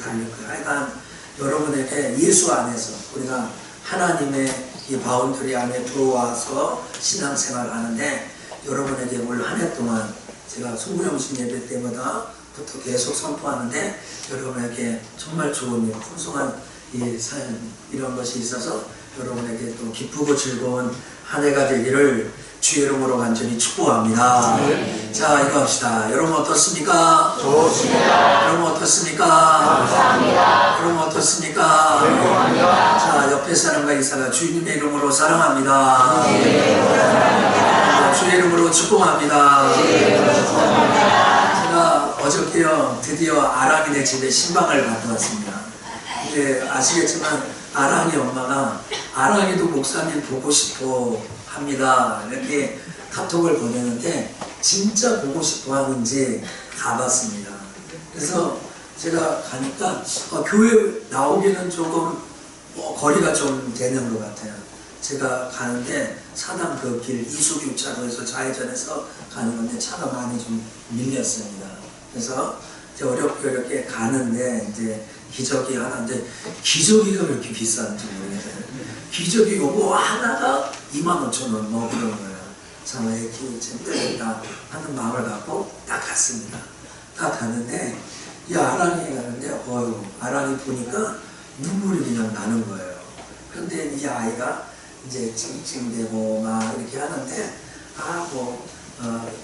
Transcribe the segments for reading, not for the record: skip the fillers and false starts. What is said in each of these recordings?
달릴 거예요. 하여간 여러분에게 예수 안에서 우리가 하나님의 이 바운더리 안에 들어와서 신앙생활을 하는데, 여러분에게 올 한 해 동안 제가 송구영신 예배 때마다부터 계속 선포하는데, 여러분에게 정말 좋은 일, 풍성한 이 사연, 이런 것이 있어서 여러분에게 또 기쁘고 즐거운 한 해가 되기를 주의 이름으로 간절히 축복합니다. 자, 이거 합시다. 여러분 어떻습니까? 좋습니다. 여러분 어떻습니까? 감사합니다. 여러분 어떻습니까? 감사합니다. 자, 옆에 사람과 인사가 주님의 이름으로 사랑합니다. 주의 이름으로 축복합니다. 제가 어저께요 드디어 아랑이네 집에 신방을 갔다 왔습니다. 이제 아시겠지만 아랑이 엄마가 아랑이도 목사님 보고 싶어 합니다 이렇게 카톡을 보내는데, 진짜 보고 싶어 하는지 가봤습니다. 그래서 제가 가니까 교회 나오기는 조금 거리가 좀 되는 것 같아요. 제가 가는데 사당 그 길 이수교차로에서 좌회전해서 가는 건데 차가 많이 좀 밀렸습니다. 그래서 이제 어렵게 이렇게 가는데 이제 기저귀 하나인데, 기저귀가 왜 이렇게 비싼지 모르겠어요. 기저귀 요거 하나가 25,000원 뭐 그런 거예요. 참 애 키우기 힘들겠다 하는 마음을 갖고 딱 갔습니다. 딱 갔는데 이 아랑이 가는데 아랑이 보니까 눈물이 그냥 나는 거예요. 근데 이 아이가 이제 찡찡대고 막 이렇게 하는데,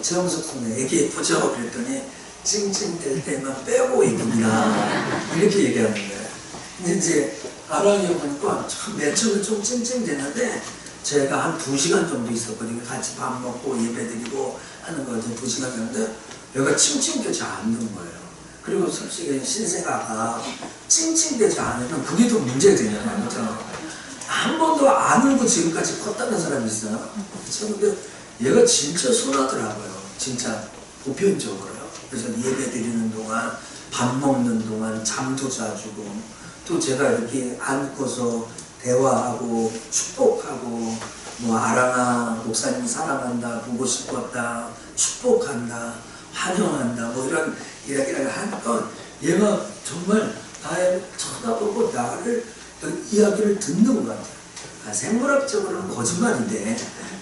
정석 선배 애기 예쁘죠? 그랬더니 찡찡댈 때만 빼고 이쁩니다 이렇게 얘기하는 거예요. 근데 이제 아랑이 보니까 참 맨 처음에 좀 찡찡대는데, 제가 한 2시간 정도 있었거든요. 같이 밥 먹고 예배드리고 하는 거 이제 2시간 됐는데 얘가 찡찡대지 않는 거예요. 그리고 솔직히 신생아가 찡찡대지 않으면 그게 더 문제가 되잖아요. 그렇죠? 한 번도 안 울고 지금까지 컸다는 사람이 있어요. 근데 얘가 진짜 순하더라고요. 진짜 보편적으로요. 그래서 예배 드리는 동안, 밥 먹는 동안 잠도 자주고, 또 제가 이렇게 안고서 대화하고 축복하고, 뭐 아랑아 목사님 사랑한다, 보고 싶었다, 축복한다, 환영한다, 뭐 이런 이야기를 하니까 얘가 정말 나를 쳐다보고 나를 이야기를 듣는 것 같아요. 생물학적으로는 거짓말인데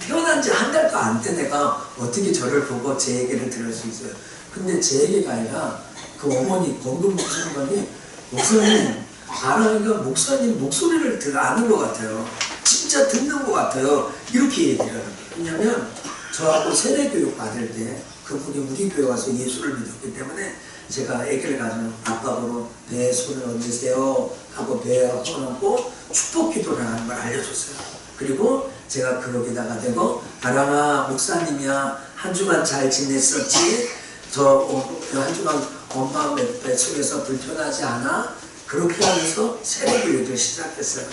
태어난 지 한 달도 안 된 애가 어떻게 저를 보고 제 얘기를 들을 수 있어요. 근데 제 얘기가 아니라 그 어머니 건금 목사님이, 목사님 아랑이가 목사님 목소리를 아는 것 같아요. 진짜 듣는 것 같아요. 이렇게 얘기를 하는 거예요. 왜냐면 저하고 세례교육 받을 때 그분이 우리 교회 와서 예수를 믿었기 때문에 제가 애기를 가지면 아빠 보러 배에 손을 얹으세요 하고 배에 얹고 축복 기도를 하는 걸 알려줬어요. 그리고 제가 그러기다가 대고, 아랑아 목사님이야 한 주간 잘 지냈었지? 한 주간 엄마 뱃속에서 불편하지 않아? 그렇게 하면서 세례교육을 시작했어요.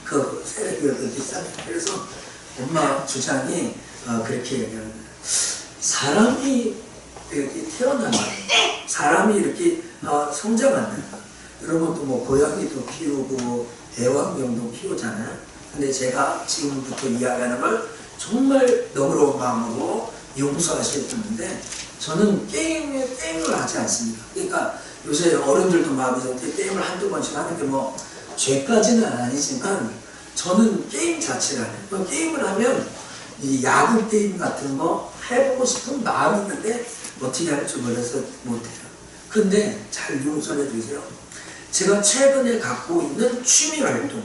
그 세례교육을 시작했어요. 그래서 엄마 주장이 그렇게 얘기하는 거예요. 사람이 이렇게 태어나면, 사람이 이렇게 성장하는, 여러분도 뭐 고양이도 키우고 애완견도 키우잖아요. 근데 제가 지금부터 이야기하는 걸 정말 너그러운 마음으로 용서하실 텐데, 저는 게임을 하지 않습니다. 그러니까 요새 어른들도 마음이 게임을 한두 번씩 하는 게 뭐 죄까지는 아니지만, 저는 게임 자체를 안 해요. 게임을 하면 이 야구 게임 같은 거 해보고 싶은 마음이 있는데 어떻게 할지 몰라서 못해요. 근데 잘 용서해 주세요. 제가 최근에 갖고 있는 취미 활동,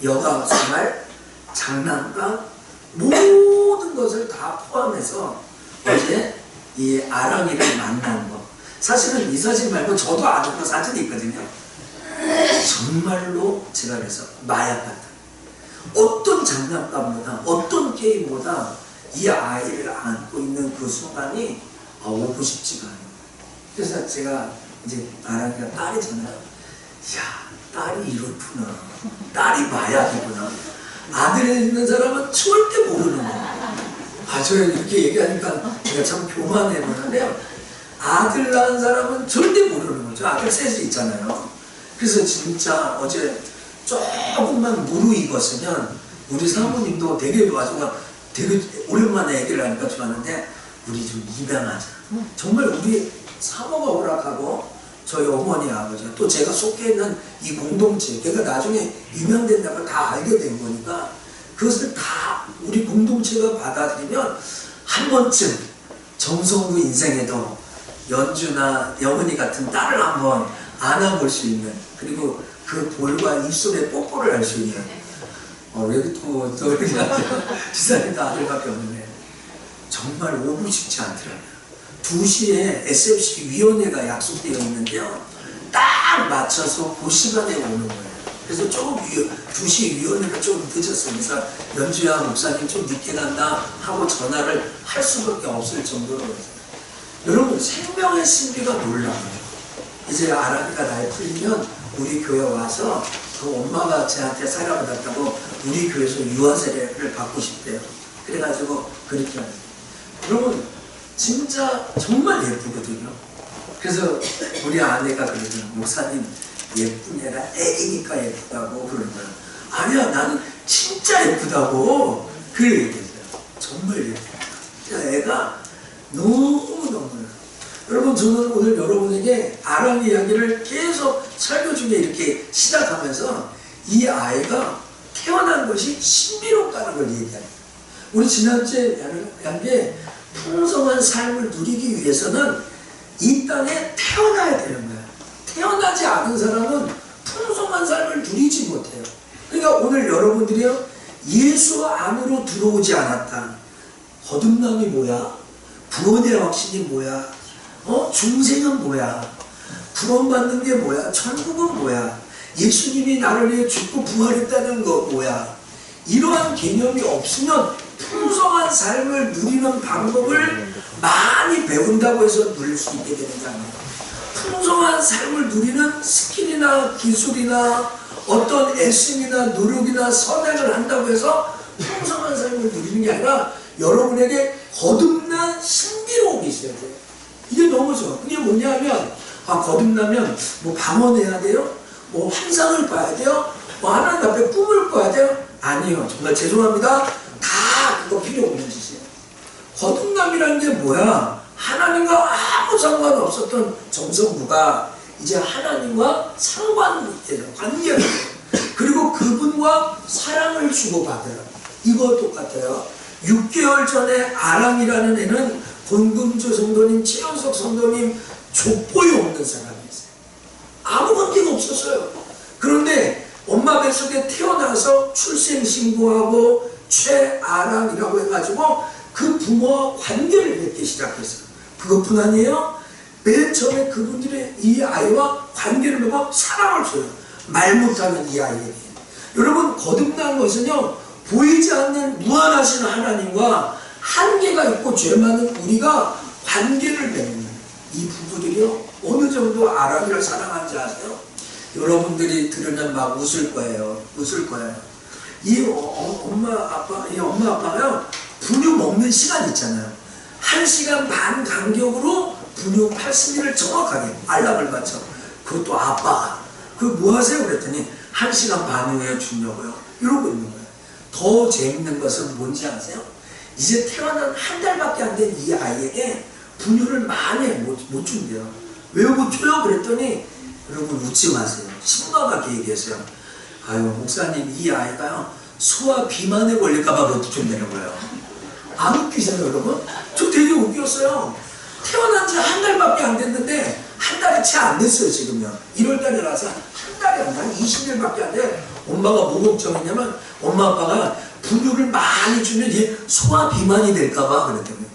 여가 생활, 장난감, 모든 것을 다 포함해서 어제 이 아랑이를 만난 거, 사실은 이 사진 말고 저도 아는 거 사진이 있거든요. 정말로 제가 그래서 마약 같다. 어떤 장난감보다, 어떤 게임보다 이 아이를 안고 있는 그 순간이 오고 싶지가 않아요. 그래서 제가 이제 아랑이가 딸이잖아요. 야, 딸이 이렇구나. 딸이 마약이구나. 아들이 있는 사람은 절대 모르는 거예요. 제가 이렇게 얘기하니까 제가 참 교만해 보이는데요. 아들 낳은 사람은 절대 모르는 거죠. 아들 셋이 있잖아요. 그래서 진짜 어제 조금만 무르익었으면, 우리 사모님도 되게 오랜만에 얘기를 하니까 좋았는데, 우리 좀 입양하자. 정말 우리 사모가 허락하고 저희 어머니 아버지 또 제가 속해 있는 이 공동체, 걔가 나중에 유명된다고 다 알게 된 거니까 그것을 다 우리 공동체가 받아들이면 한 번쯤 정성우 인생에도 연주나 영은이 같은 딸을 한번 안아볼 수 있는, 그리고 그 볼과 입술에 뽀뽀를 할 수 있는, 여기 또 이렇게 지사님도 아들밖에 없는데 정말 오고 싶지 않더라고요. 2시에 SFC 위원회가 약속되어 있는데요, 딱 맞춰서 그 시간에 오는 거예요. 그래서 조금 2시 위원회가 조금 늦었어요. 그래서 연주야 목사님 좀 늦게 간다 하고 전화를 할 수밖에 없을 정도로. 여러분, 생명의 신비가 놀라워요. 이제 아랑이가 나이 풀리면 우리 교회 와서 그 엄마가 쟤한테 사랑받았다고 우리 교회에서 유아세례를 받고 싶대요. 그래가지고 그렇게 하는. 여러분, 진짜 정말 예쁘거든요. 그래서 우리 아내가 그러더라고요. 목사님 예쁜 애가 애기니까 예쁘다고 그러는 거예요. 아니야, 나는 진짜 예쁘다고 그렇게 얘기했어요. 정말 예쁘다. 애가 너무너무. 여러분, 저는 오늘 여러분에게 아랑 이야기를 계속 설교 중에 이렇게 시작하면서 이 아이가 태어난 것이 신비롭다는 걸 얘기합니다. 우리 지난주에 한 게 풍성한 삶을 누리기 위해서는 이 땅에 태어나야 되는 거야. 태어나지 않은 사람은 풍성한 삶을 누리지 못해요. 그러니까 오늘 여러분들이요, 예수 안으로 들어오지 않았다. 거듭남이 뭐야? 구원의 확신이 뭐야? 중생은 뭐야? 구원받는 게 뭐야? 천국은 뭐야? 예수님이 나를 위해 죽고 부활했다는 거 뭐야? 이러한 개념이 없으면 풍성한 삶을 누리는 방법을 많이 배운다고 해서 누릴 수 있게 되는 거 아니에요. 풍성한 삶을 누리는 스킬이나 기술이나 어떤 애씀이나 노력이나 선행을 한다고 해서 풍성한 삶을 누리는 게 아니라 여러분에게 거듭난 신비로움이 있어야 돼요. 이게 너무 좋아. 그게 뭐냐면, 거듭나면 뭐 방언해야 돼요? 뭐 환상을 봐야 돼요? 뭐 하나님 앞에 꿈을 꿔야 돼요? 아니요. 정말 죄송합니다. 다 그거 필요 없는 짓이에요. 거듭남이라는 게 뭐야? 하나님과 아무 상관없었던 정성부가 이제 하나님과 관계를 해요. 그리고 그분과 사랑을 주고받아요. 이거 똑같아요. 6개월 전에 아랑이라는 애는 권금주 성도님, 최연석 성도님 족보에 없는 사람이었어요. 아무 관계가 없었어요. 그런데 엄마 뱃속에 태어나서 출생신고하고 최아랑이라고 해가지고 그 부모와 관계를 맺기 시작했어요. 그것뿐 아니에요. 맨 처음에 그분들의 이 아이와 관계를 맺고 사랑을 줘요. 말 못하는 이 아이에게. 여러분, 거듭난 것은요, 보이지 않는 무한하신 하나님과 한계가 있고 죄 많은 우리가 관계를 맺는 거예요. 이 부부들이요, 어느 정도 아랑이를 사랑하는지 아세요? 여러분들이 들으면 막 웃을 거예요. 웃을 거예요. 이 엄마 아빠가요, 분유 먹는 시간 있잖아요. 1시간 반 간격으로 분유 80ml 정확하게 알람을 맞춰. 그것도 아빠가. 뭐 하세요? 그랬더니 1시간 반 후에 주려고요. 이러고 있는 거예요. 더 재밌는 것은 뭔지 아세요? 이제 태어난 한 달밖에 안 된 이 아이에게 분유를 많이 못 준대요. 왜 못 줘요? 그랬더니 여러분 웃지 마세요. 심각하게 얘기했어요. 아유, 목사님, 이 아이가요, 소화 비만에 걸릴까봐 못 준다는 거예요. 안 웃기잖아요, 여러분? 저 되게 웃겼어요. 태어난 지 한 달밖에 안 됐는데, 한 달이 채 안 됐어요, 지금요. 1월달에 나서 한 달이 안 돼. 한 20일밖에 안 돼. 엄마가 뭐 걱정했냐면, 엄마 아빠가 분유를 많이 주면 얘 소화 비만이 될까봐 그랬더니.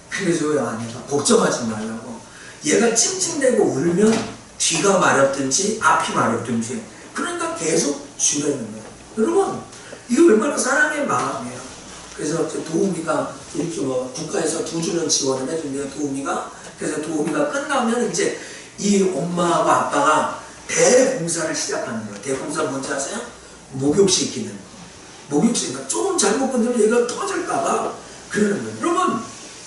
그래서 아내가 걱정하지 말라고. 얘가 찡찡대고 울면 뒤가 마렵든지 앞이 마렵든지, 그러니까 계속 주려는 거예요. 여러분, 이거 얼마나 사랑의 마음이에요. 그래서 도우미가 이렇게 뭐 국가에서 2주는 지원을 해준대요. 도우미가. 그래서 도우미가 끝나면 이제 이 엄마와 아빠가 대공사를 시작하는 거예요. 대공사 뭔지 아세요? 목욕시키는 거. 목욕시키는, 조금 잘못 건드리면 얘가 터질까봐 그러는 거예요. 여러분,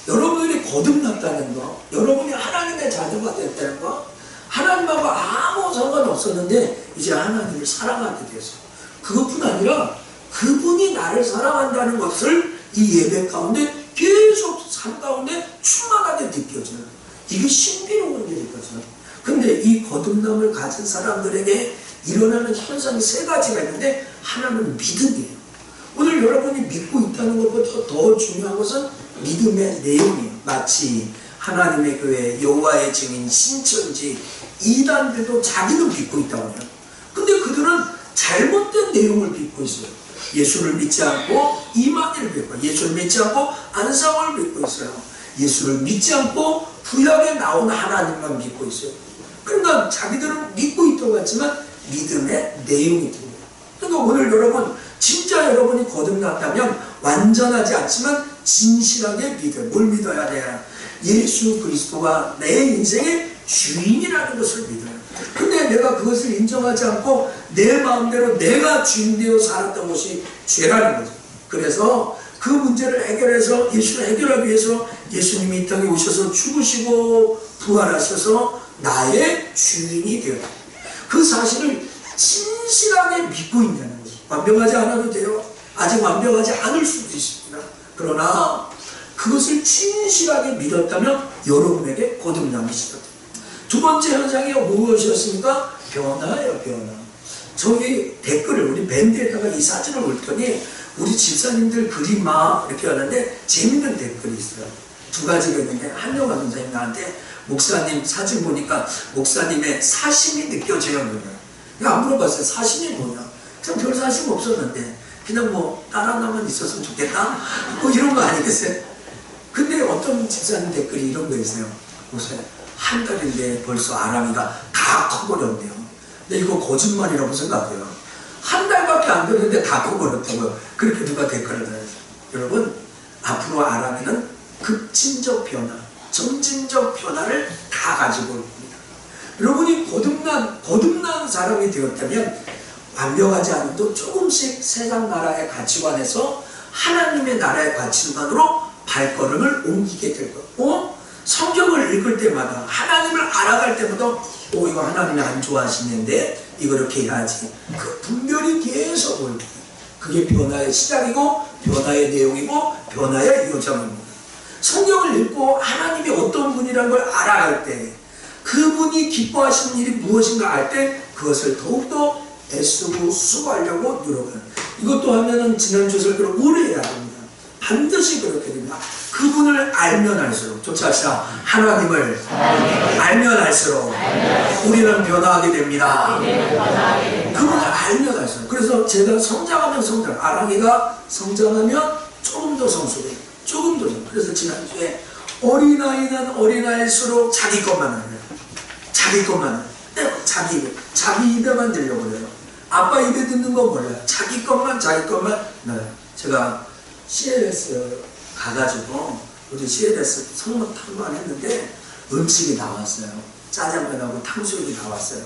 여러분들이 거듭났다는 거, 여러분이 하나님의 자녀가 됐다는 거, 하나님하고 아무 상관없었는데 이제 하나님을 사랑하게 돼서, 그것뿐 아니라 그분이 나를 사랑한다는 것을 이 예배 가운데 계속 삶 가운데 충만하게 느껴져요. 이게 신비로운 일이거든요. 근데 이 거듭남을 가진 사람들에게 일어나는 현상이 세 가지가 있는데, 하나는 믿음이에요. 오늘 여러분이 믿고 있다는 것보다 더 중요한 것은 믿음의 내용이에요. 마치 하나님의 교회, 여호와의 증인, 신천지, 이단들도 자기는 믿고 있다고 해요. 근데 그들은 잘못된 내용을 믿고 있어요. 예수를 믿지 않고 이만희를 믿고, 예수를 믿지 않고 안상을 믿고 있어요. 예수를 믿지 않고 구약에 나온 하나님만 믿고 있어요. 그러니까 자기들은 믿고 있다고 했지만 믿음의 내용이 들려요. 그러니까 오늘 여러분, 진짜 여러분이 거듭났다면 완전하지 않지만 진실하게 믿어요. 뭘 믿어야 돼요? 예수 그리스도가 내 인생의 주인이라는 것을 믿어요. 근데 내가 그것을 인정하지 않고 내 마음대로 내가 주인 되어 살았던 것이 죄라는 거죠. 그래서 그 문제를 해결해서, 예수를 해결하기 위해서 예수님이 이 땅에 오셔서 죽으시고 부활하셔서 나의 주인이 되었다. 그 사실을 진실하게 믿고 있다는 거죠. 완벽하지 않아도 돼요. 아직 완벽하지 않을 수도 있습니다. 그러나 그것을 진실하게 믿었다면 여러분에게 거듭남이 시작됩니다. 두 번째 현상이 무엇이었습니까? 변화예요, 변화. 저기 댓글을, 우리 밴드에다가 이 사진을 올더니 우리 집사님들 글이 막 이렇게 하는데 재밌는 댓글이 있어요. 두 가지가 있는데, 한영화 선생님 나한테 목사님 사진 보니까 목사님의 사심이 느껴져요. 안 물어봤어요. 사심이 뭐냐? 참 별 사심 없었는데 그냥 뭐 딸 하나만 있었으면 좋겠다? 뭐 이런 거 아니겠어요? 근데 어떤 집사님 댓글이 이런 거 있어요. 보세요. 한 달인데 벌써 아랑이가 다 커버렸네요. 근데 이거 거짓말이라고 생각해요. 한 달밖에 안 됐는데 다 커버렸다고요. 그렇게 누가 댓글을 달았어요. 여러분, 앞으로 아랑이는 급진적 변화, 점진적 변화를 다 가지고 올 겁니다. 여러분이 거듭난 사람이 되었다면 완벽하지 않아도 조금씩 세상 나라의 가치관에서 하나님의 나라의 가치관으로 발걸음을 옮기게 될 거고, 성경을 읽을 때마다, 하나님을 알아갈 때마다 이거 하나님이 안 좋아하시는데 이거 이렇게 해야지, 그 분별이 계속 보일 거예요. 그게 변화의 시작이고 변화의 내용이고 변화의 요정입니다. 성경을 읽고 하나님이 어떤 분이라는 걸 알아갈 때, 그분이 기뻐하시는 일이 무엇인가 알 때 그것을 더욱더 애쓰고 수고하려고 노력하는, 이것도 하면은 지난주 설교를 오래 해야 됩니다. 반드시 그렇게 됩니다. 그분을 알면 알수록, 쫓아합시다. 하나님을 알면 알수록 우리는 변화하게 됩니다. 그분을 알면 알수록. 그래서 제가 성장하면 아랑이가 성장하면 조금 더 성숙해요. 조금 더. 그래서 지난주에 어린아이는 어린아이일수록 자기 것만 해요. 자기 것만 해요. 자기 입에만 들려고 그래요. 아빠 입에 듣는 건 몰라요. 자기 것만 네. 제가 CLS 가가지고 우리 CLS 성막 탐방했는데 음식이 나왔어요. 짜장면하고 탕수육이 나왔어요.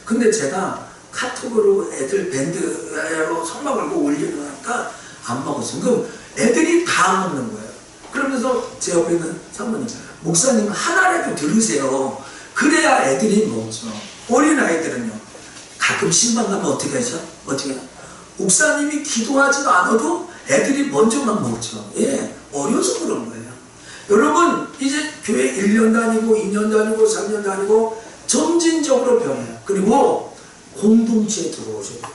근데 제가 카톡으로 애들 밴드로 성막 걸고 올리니까 안 먹었어요. 그럼 애들이 다 먹는 거예요. 그러면서 제 옆에 있는 사모님, 목사님 하나라도 들으세요. 그래야 애들이 먹죠. 어린아이들은요, 가끔 신방 가면 어떻게 하죠? 목사님이 기도하지도 않아도 애들이 먼저만 먹죠. 예, 어려서 그런 거예요. 여러분, 이제 교회 1년 다니고 2년 다니고 3년 다니고 점진적으로 변해요. 그리고 공동체에 들어오셔야 돼요.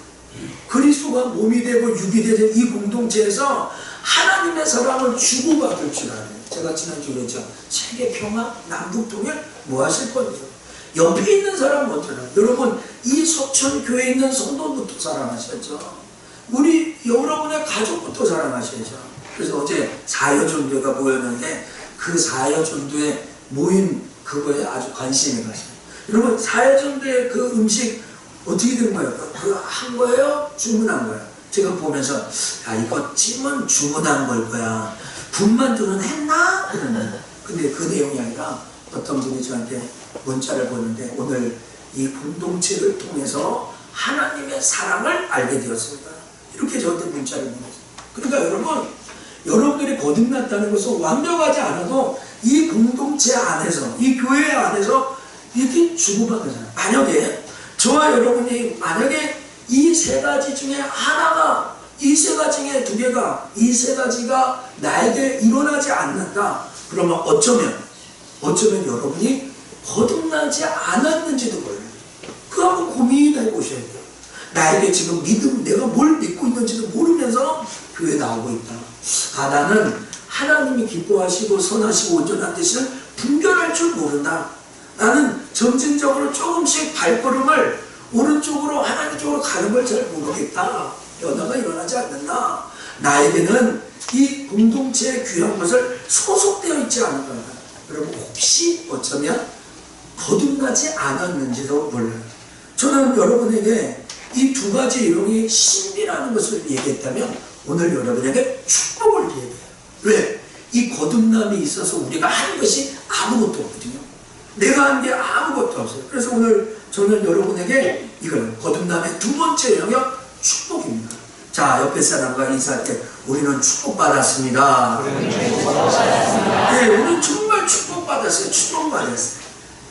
그리스도가 몸이 되고 육이 되는 이 공동체에서 하나님의 사랑을 주고받을 줄 알아요. 제가 지난주에 그랬죠. 세계 평화, 남북 통일 뭐 하실 건데요? 옆에 있는 사람 먼저는, 여러분, 이 서천 교회에 있는 성도부터 사랑하셔야죠. 우리 여러분의 가족부터 사랑하셔야죠. 그래서 어제 사여전도가 모였는데 그 사여전도에 모인 그거에 아주 관심이 가셔요. 여러분, 사여전도의 그 음식 어떻게 된 거예요? 그거 한 거예요? 주문한 거예요? 제가 보면서, 야, 이거 찜은 주문한 걸 거야. 분만두는 했나? 근데 그 내용이 아니라 어떤 분이 저한테 문자를 보는데, 오늘 이 공동체를 통해서 하나님의 사랑을 알게 되었습니다. 이렇게 저한테 문자를 보냈어요. 그러니까 여러분, 여러분들이 거듭났다는 것은 완벽하지 않아도 이 공동체 안에서, 이 교회 안에서 이렇게 주고받는 사람. 만약에 저와 여러분이 만약에 이 세 가지 중에 하나가, 이 세 가지 중에 두 개가, 이 세 가지가 나에게 일어나지 않는다. 그러면 어쩌면 여러분이 거듭나지 않았는지도 몰라요. 그거 한번 고민해 보셔야 돼요. 나에게 지금 믿음, 내가 뭘 믿고 있는지도 모르면서 교회에 나오고 있다. 아, 나는 하나님이 기뻐하시고 선하시고 온전한 되시는 분별할 줄 모른다. 나는 점진적으로 조금씩 발걸음을 오른쪽으로 하나님 쪽으로 가는 걸 잘 모르겠다. 변화가 일어나지 않는다. 나에게는 이 공동체에 귀한 것을 소속되어 있지 않은 거다. 여러분 혹시 어쩌면 거듭나지 않았는지도 몰라요. 저는 여러분에게 이 두 가지 이름이 신비라는 것을 얘기했다면 오늘 여러분에게 축복을 얘기해요. 왜? 이 거듭남이 있어서 우리가 하는 것이 아무것도 없거든요. 내가 한 게 아무것도 없어요. 그래서 오늘 저는 여러분에게 이걸 거듭남의 두 번째 영역 축복입니다. 자, 옆에 사람과 인사할 때 우리는 축복받았습니다. 네, 오늘 정말 축복받았어요. 축복받았어요.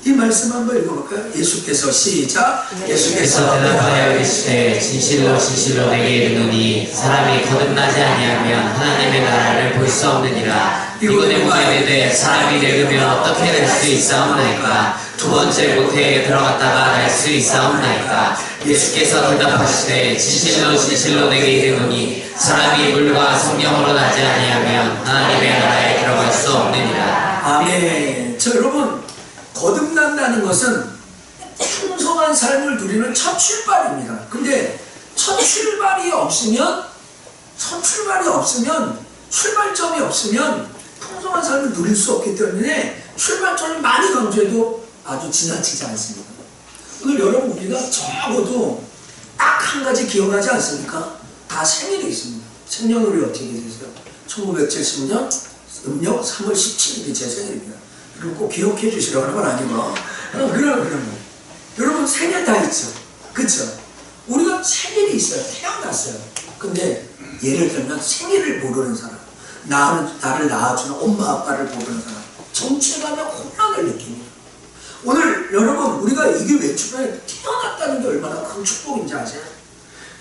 이 말씀 한번 읽어볼까요? 예수께서 시작. 예수께서 대답하여 이르시되 진실로 진실로 내게 이르노니 사람이 거듭나지 아니하면 하나님의 나라를 볼 수 없느니라. 니고데모가 이르되 사람이 늙으면 어떻게 될 수 있사옵나이까? 두 번째 모태에 들어갔다가 날 수 있사옵나이까? 예수께서 대답하시되 진실로 진실로 내게 이르노니 사람이 물과 성령으로 나지 아니하면 하나님의 나라에 들어갈 수 없느니라. 아멘. 자, 여러분 거듭난다는 것은 풍성한 삶을 누리는 첫 출발입니다. 근데 첫 출발이 없으면 출발점이 없으면 풍성한 삶을 누릴 수 없기 때문에 출발점을 많이 강조해도 아주 지나치지 않습니다. 오늘 여러분 우리가 적어도 딱 한 가지 기억하지 않습니까? 다 생일이 있습니다. 생년월일이 어떻게 되세요? 1970년 음력 3월 17일이 제 생일입니다. 그럼 꼭 기억해 주시라고 하는 건 아니고 그러면 여러분 생일 다 있죠. 그쵸? 우리가 생일이 있어요. 태어났어요. 근데 예를 들면 생일을 모르는 사람, 나를 낳아주는 엄마 아빠를 모르는 사람, 정체감의 혼란을 느낍니다. 오늘 여러분 우리가 이게 왜 주변에 태어났다는 게 얼마나 큰 축복인지 아세요?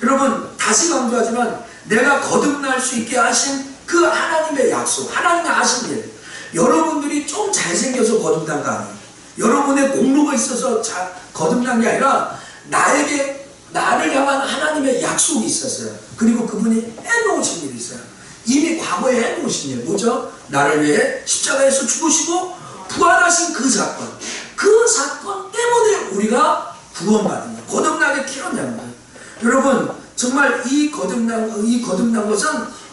여러분 다시 강조하지만 내가 거듭날 수 있게 하신 그 하나님의 약속, 하나님의 하신 일, 여러분들이 좀 잘생겨서 거듭난 거 아니에요. 여러분의 공로가 있어서 거듭난 게 아니라 나를 향한 하나님의 약속이 있었어요. 그리고 그분이 해놓으신 일이 있어요. 이미 과거에 해놓으신 일 뭐죠? 나를 위해 십자가에서 죽으시고 부활하신 그 사건 때문에 우리가 구원받은 거예요. 거듭나게 키웠냐는 거예요. 여러분 정말 이 거듭난 것은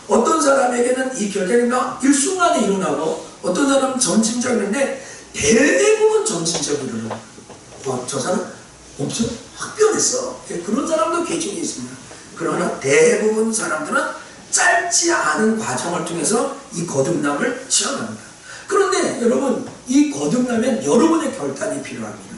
어떤 사람에게는 이 결례가 일순간에 일어나고 어떤 사람은 점진적인데 대부분 점진적으로 일어나요. 저 사람 엄청 확 변했어. 그런 사람도 계중에 있습니다. 그러나 대부분 사람들은 짧지 않은 과정을 통해서 이 거듭남을 체험합니다. 그런데 여러분 이 거듭나면 여러분의 결단이 필요합니다.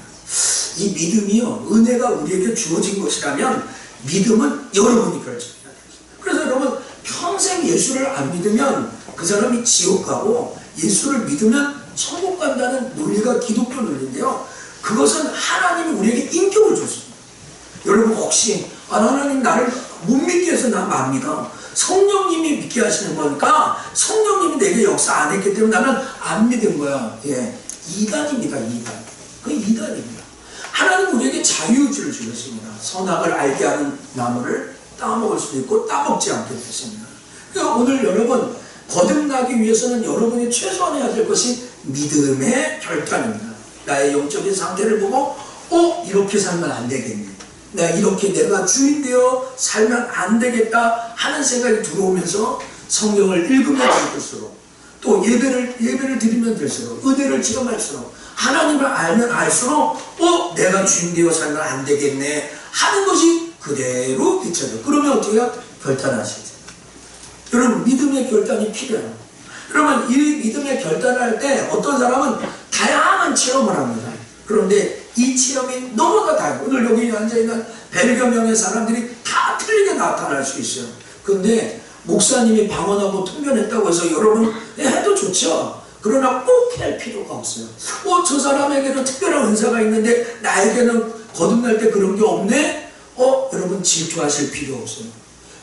이 믿음이요 은혜가 우리에게 주어진 것이라면 믿음은 여러분이 결정해야 돼요. 그래서 여러분 평생 예수를 안 믿으면 그 사람이 지옥 가고 예수를 믿으면 천국 간다는 논리가 기독교 논리인데요. 그것은 하나님이 우리에게 인격을 줬습니다. 여러분 혹시 하나님 나를 못 믿게 해서 나 맙니다. 성령님이 믿게 하시는 거니까 성령님이 내게 역사 안 했기 때문에 나는 안 믿은 거야. 예, 이단입니다. 그 이단입니다. 하나님 우리에게 자유의지를 주셨습니다. 선악을 알게 하는 나무를 따먹을 수도 있고 따먹지 않게 됐습니다. 그러니까 오늘 여러분 거듭나기 위해서는 여러분이 최소한 해야 될 것이 믿음의 결단입니다. 나의 영적인 상태를 보고 이렇게 살면 안 되겠네. 내가 주인 되어 살면 안 되겠다 하는 생각이 들어오면서 성경을 읽으면 읽을수록 또 예배를 드리면 될수록 은혜를 체험할수록 하나님을 알면 알수록 내가 주인 되어 살면 안 되겠네 하는 것이 그대로 비춰져요. 그러면 어떻게 해요? 결단하시죠. 여러분 믿음의 결단이 필요해요. 그러면 이 믿음의 결단을 할 때 어떤 사람은 다양한 체험을 합니다. 그런데 이 체험이 너무나 다양해요. 오늘 여기 앉아있는 100여 명의 사람들이 다 틀리게 나타날 수 있어요. 그런데 목사님이 방언하고 통변했다고 해서 여러분 해도 좋죠. 그러나 꼭 할 필요가 없어요. 저 사람에게는 특별한 은사가 있는데 나에게는 거듭날 때 그런 게 없네? 여러분 질투하실 필요 없어요.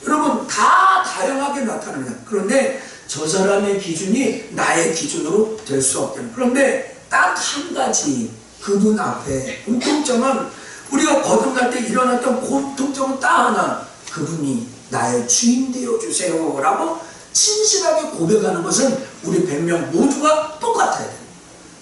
여러분 다 다양하게 나타납니다. 그런데 저 사람의 기준이 나의 기준으로 될 수 없대요. 그런데 딱 한 가지 그분 앞에 공통점은 우리가 거듭날 때 일어났던 공통점은 딱 하나, 그분이 나의 주인 되어 주세요 라고 진실하게 고백하는 것은 우리 100명 모두가 똑같아야 돼요.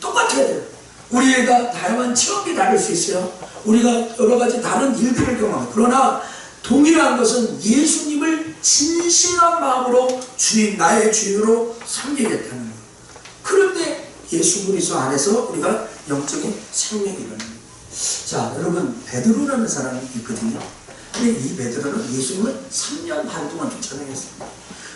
똑같아야 돼요. 우리가 다양한 체험이 다를 수 있어요. 우리가 여러 가지 다른 일들을 경험해요. 그러나 동일한 것은 예수님을 진실한 마음으로 주인, 나의 주인으로 섬기겠다는 거예요. 그런데 예수 그리스도 안에서 우리가 영적인 생명이 일어납니다. 자, 여러분, 베드로라는 사람이 있거든요. 근데 이 베드로는 예수님을 3년 반 동안 쫓아다녔습니다.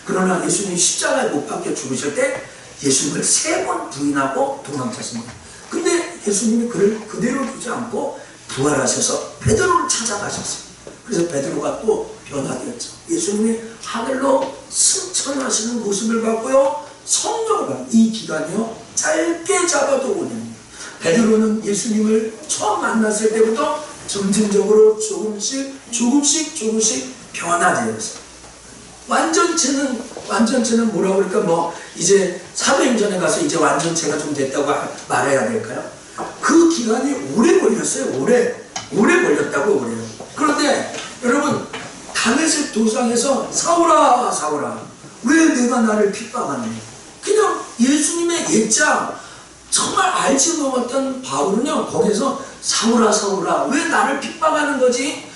그러나 예수님이 십자가에 못 박혀 죽으실 때 예수님을 3번 부인하고 도망쳤습니다. 근데 예수님이 그를 그대로 두지 않고 부활하셔서 베드로를 찾아가셨어요. 그래서 베드로가 또 변화되었죠. 예수님이 하늘로 승천하시는 모습을 봤고요, 성령을 봤고, 이 기간이요 짧게 잡아도 5년입니다. 베드로는 예수님을 처음 만났을 때부터 점진적으로 조금씩 변화되었어요. 완전체는 뭐라고 그럴까? 뭐 이제 사도행전에 가서 이제 완전체가 좀 됐다고 말해야 될까요? 그 기간이 오래 걸렸어요. 오래 걸렸다고 그래요. 그런데 여러분, 다메섹 도상에서 사울아 사울아 왜 내가 나를 핍박하느냐, 그냥 예수님의 예자 정말 알지 못했던 바울은요 거기서 사울아 사울아 왜 나를 핍박하는 거지?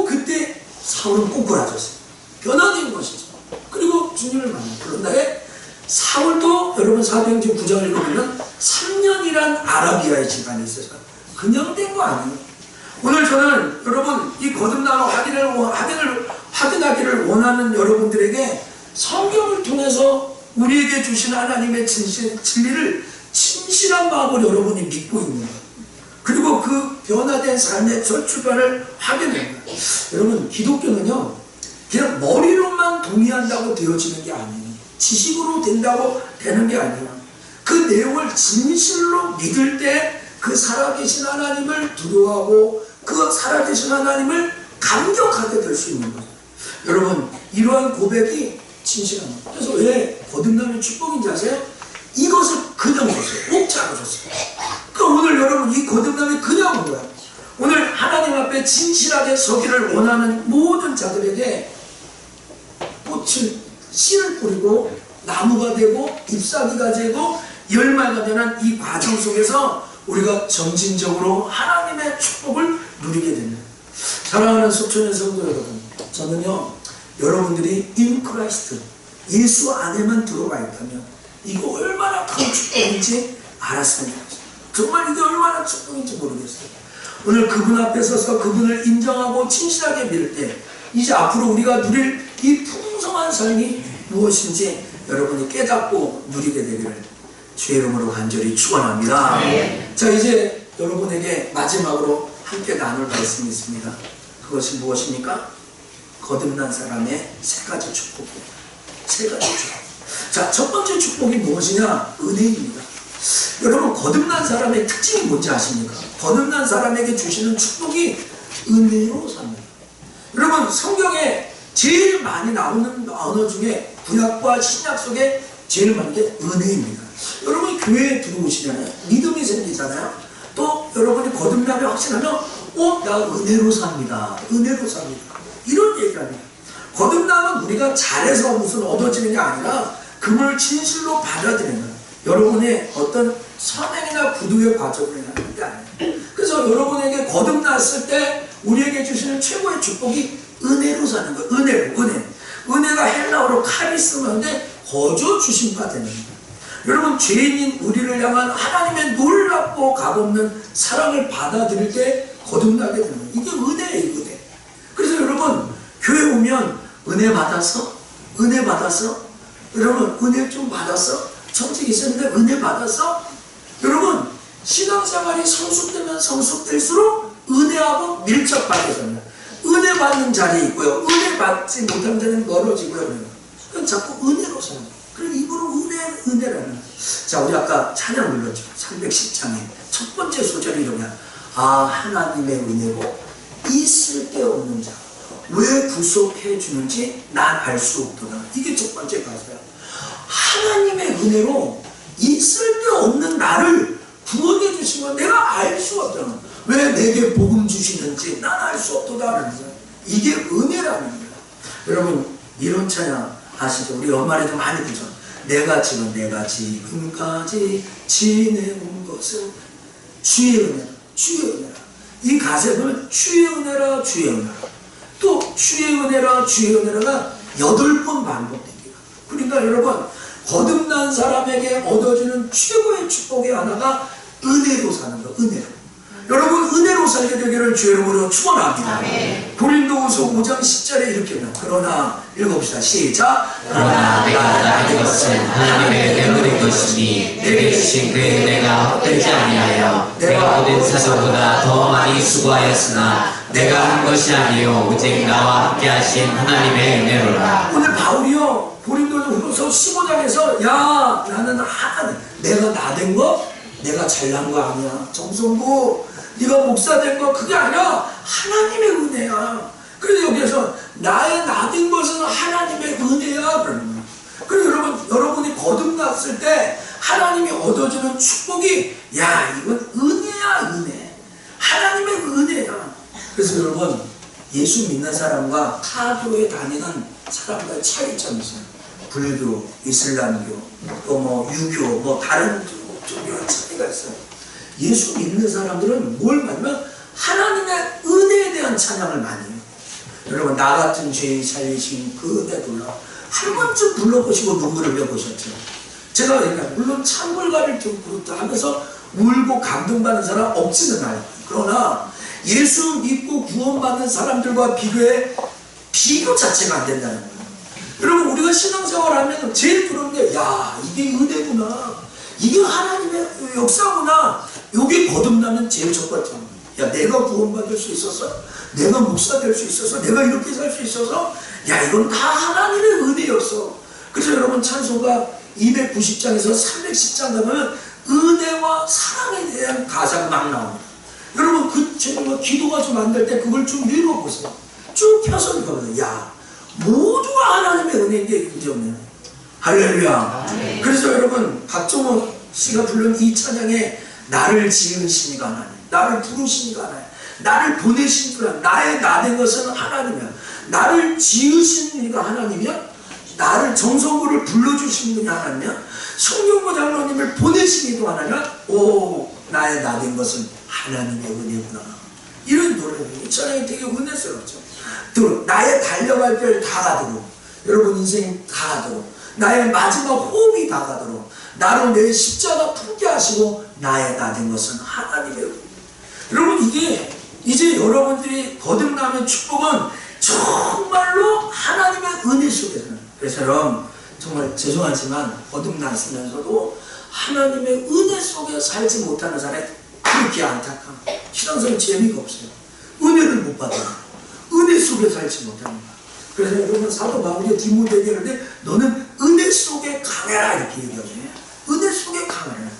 그때 사울은 꼬꾸라졌어요. 변화된 것이죠. 그리고 주님을 만나요. 그런데 사울도 여러분 사도행전 9장을 읽어보면 3년이란 아라비아의 기간이 있어서 그냥 된 거 아니에요. 오늘 저는 여러분 이 거듭남을 확인하기를 원하는 여러분들에게 성경을 통해서 우리에게 주신 하나님의 진리를 진실한 마음으로 여러분이 믿고 있는 거예요. 그리고 그 변화된 삶의 첫 출발을 확인해요. 여러분, 기독교는요 그냥 머리로만 동의한다고 되어지는 게 아니에요. 지식으로 된다고 되는 게 아니에요. 그 내용을 진실로 믿을 때 그 살아계신 하나님을 두려워하고 그 살아계신 하나님을 감격하게 될 수 있는 거예요. 여러분, 이러한 고백이 진실합니다. 그래서 왜 거듭남의 축복인지 아세요? 이것을 그냥 오셨어요. 꼭 잡으셨어요. 그러니까 오늘 여러분 이 거듭남이 그냥 온 거예요. 오늘 하나님 앞에 진실하게 서기를 원하는 모든 자들에게 씨를 뿌리고 나무가 되고 잎사귀가 되고 열매가 되는 이 과정 속에서 우리가 점진적으로 하나님의 축복을 누리게 됩니다. 사랑하는 속천의 성도 여러분, 저는요 여러분들이 in Christ, 예수 안에만 들어가 있다면 이거 얼마나 큰 축복인지 알았습니다. 정말 이게 얼마나 축복인지 모르겠어요. 오늘 그분 앞에 서서 그분을 인정하고 진실하게 믿을 때 이제 앞으로 우리가 누릴 이 풍성한 삶이 무엇인지 여러분이 깨닫고 누리게 되기를 주의 이름으로 간절히 축원합니다. 자, 이제 여러분에게 마지막으로 함께 나눌 말씀이 있습니다. 그것이 무엇입니까? 거듭난 사람의 3가지 축복입니다. 3가지 축복. 자, 첫 번째 축복이 무엇이냐? 은혜입니다. 여러분, 거듭난 사람의 특징이 뭔지 아십니까? 거듭난 사람에게 주시는 축복이 은혜로 삽니다. 여러분, 성경에 제일 많이 나오는 언어 중에 구약과 신약 속에 제일 많은 게 은혜입니다. 여러분이 교회에 들어오시잖아요. 믿음이 생기잖아요. 또 여러분이 거듭남에 확신하면 나 은혜로 삽니다. 은혜로 삽니다. 이런 얘기를 합니다. 거듭남은 우리가 잘해서 무슨 얻어지는 게 아니라 그분을 진실로 받아들이는 거예요. 여러분의 어떤 선행이나 구두의 과정을 하는 게 아니에요. 그래서 여러분에게 거듭났을 때 우리에게 주시는 최고의 축복이 은혜로 사는 거예요. 은혜가 헬라어로 카리스마인데 거저 주신 바 되는 거예요. 여러분, 죄인인 우리를 향한 하나님의 놀랍고 값없는 사랑을 받아들일 때 거듭나게 되는 거예요. 이게 은혜예요, 은혜. 그래서 여러분, 교회 오면 은혜 받았어? 여러분, 은혜 좀 받았어? 전직 있었는데 은혜 받았어? 여러분, 신앙생활이 성숙되면 성숙될수록 은혜하고 밀접하게 됩니다. 은혜 받는 자리에 있고요, 은혜 받지 못한 자는 멀어지고요. 그건 자꾸 은혜로 사는 거예요. 그래서 이분은 은혜라는 거예요. 자, 우리 아까 찬양 불렀죠. 310장에 첫 번째 소절이 이러면 하나님의 은혜고 있을 데 없는 자 왜 구속해 주는지 난 알 수 없도다. 이게 첫 번째 가사예요. 하나님의 은혜로 있을 데 없는 나를 구원해 주신 건 내가 알 수 없잖아. 왜 내게 복음 주시는지 난 알 수 없도다 그러면서 이게 은혜라는 거야. 여러분 이런 찬양 아시죠? 우리 연말에도 많이 부르죠. 내가 지금까지 지내온 것은 주의 은혜라, 주의 은혜라. 이 가사에 보면 주의 은혜라, 주의 은혜라. 또 주의 은혜라, 주의 은혜라가 8번 반복됩니다. 그러니까 여러분 거듭난 사람에게 얻어지는 최고의 축복의 하나가 은혜로 사는 거, 은혜로. 여러분 은혜로 살게 되기를 주의 이름으로 축원합니다. 고린도후서 5장 10절에 이렇게 합니다. 그러나 읽어봅시다. 시작. 그러나 내가 알아낸 것은 하나님의 은혜인 것이니 내게 주신 그의 은혜가 헛되지 아니하여 내가 모든 사도보다 더 많이 수고하였으나 내가 한 것이 아니요 오직 나와 함께 하신 하나님의 은혜로라. 오늘 바울이요 고린도후서 15장에서 야 나는 하나님 내가 나 된 거 내가 잘난 거 아니야. 정성구 네가 목사 된 거 그게 아니라 하나님의 은혜야. 그래서 여기에서 나의 나 된 것은 하나님의 은혜야 그러는 거야. 그래서 여러분이 거듭났을 때 하나님이 얻어주는 축복이 야 이건 은혜야 은혜. 하나님의 은혜야. 그래서 여러분 예수 믿는 사람과 타교에 다니는 사람과의 차이점이 있어요. 불교, 이슬람교, 또 뭐 유교, 뭐 다른 종교와 차이가 있어요. 예수 믿는 사람들은 뭘 말하면 하나님의 은혜에 대한 찬양을 많이 해요. 여러분 나 같은 죄인 살리신 그 은혜 불러 한 번쯤 불러보시고 눈물을 흘려보셨죠. 제가 물론 찬물가를 듣고 하면서 울고 감동받는 사람 없지는 않아요. 그러나 예수 믿고 구원받는 사람들과 비교해 비교 자체가 안 된다는 거예요. 여러분 우리가 신앙생활 하면 제일 부러운 게 야 이게 은혜구나, 이게 하나님의 역사구나. 여기 거듭나면 제일 첫 번째 야 내가 구원받을 수 있어서, 내가 목사 될 수 있어서, 내가 이렇게 살 수 있어서 야 이건 다 하나님의 은혜였어. 그래서 여러분 찬송가 290장에서 310장 가면 은혜와 사랑에 대한 가사가 막 나옵니다. 여러분 그 제가 기도가 좀 안 될 때 그걸 좀 읽어보세요. 쭉 펴서 읽어보세요. 야 모두가 하나님의 은혜인데 문제 없네요. 할렐루야. 그래서 여러분 박정호 씨가 부른 이 찬양에 나를 지으시니가 하나님, 나를 부르시니가 하나님, 나를 보내시니가 나의 나 된 것은 하나님이야. 나를 지으신 이가 하나님이야. 나를 정성구를 불러주신 분이 하나님이야. 성경모 장로님을 보내신 이도 하나님이야. 오 나의 나 된 것은 하나님의 은혜구나. 이런 노래예요. 이 찬양이 되게 은혜스럽죠. 또 나의 달려갈 별 다가도록, 여러분 인생 다가도록, 나의 마지막 호흡이 다가도록 나로 내 십자가 품게 하시고 나의 나 된 것은 하나님의 은혜. 여러분 이게 이제 여러분들이 거듭나면 축복은 정말로 하나님의 은혜 속에서. 그래서 여러분 정말 죄송하지만 거듭났으면서도 하나님의 은혜 속에 살지 못하는 사람이 그렇게 안타까워. 신앙생활 재미가 없어요. 은혜를 못 받아요. 은혜 속에 살지 못합니다. 그래서 여러분 사도 바울이 디모데에게 이르되 너는 은혜 속에 강해라 이렇게 얘기하죠. 은혜 속에 강해라.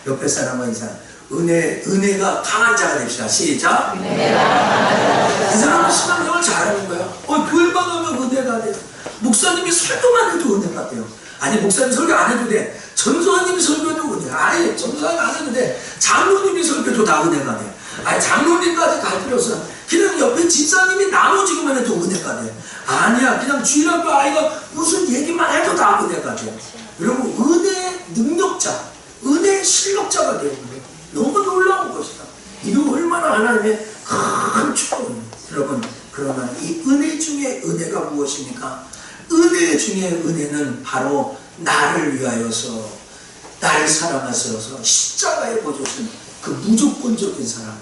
옆에 사람과 인사 은혜가 강한 자가 됩시다. 시작. 이 사람은 신앙생활 잘하는 거야. 교회만 하면 은혜가 돼. 목사님이 설교만 해도 은혜가 돼요. 아니 목사님 설교 안 해도 돼. 전도사님이 설교해도 은혜. 아니 전도사님 안 해도 돼. 장로님이 설교도 다 은혜가 돼. 아니 장로님까지 갈 필요 없어. 그냥 옆에 집사님이 나눠주기만 해도 은혜가 돼. 아니야 그냥 주일학교 아이가 무슨 얘기만 해도 다 은혜가 돼. 여러분 은혜의 능력자, 은혜의 실력자가 되는 거예요. 너무 놀라운 것이다. 이거 얼마나 하나님의 큰 축복입니다. 여러분 그러나 이 은혜 중에 은혜가 무엇입니까? 은혜 중에 은혜는 바로 나를 위하여서 나를 사랑하셔서 십자가에 보여주신 그 무조건적인 사랑.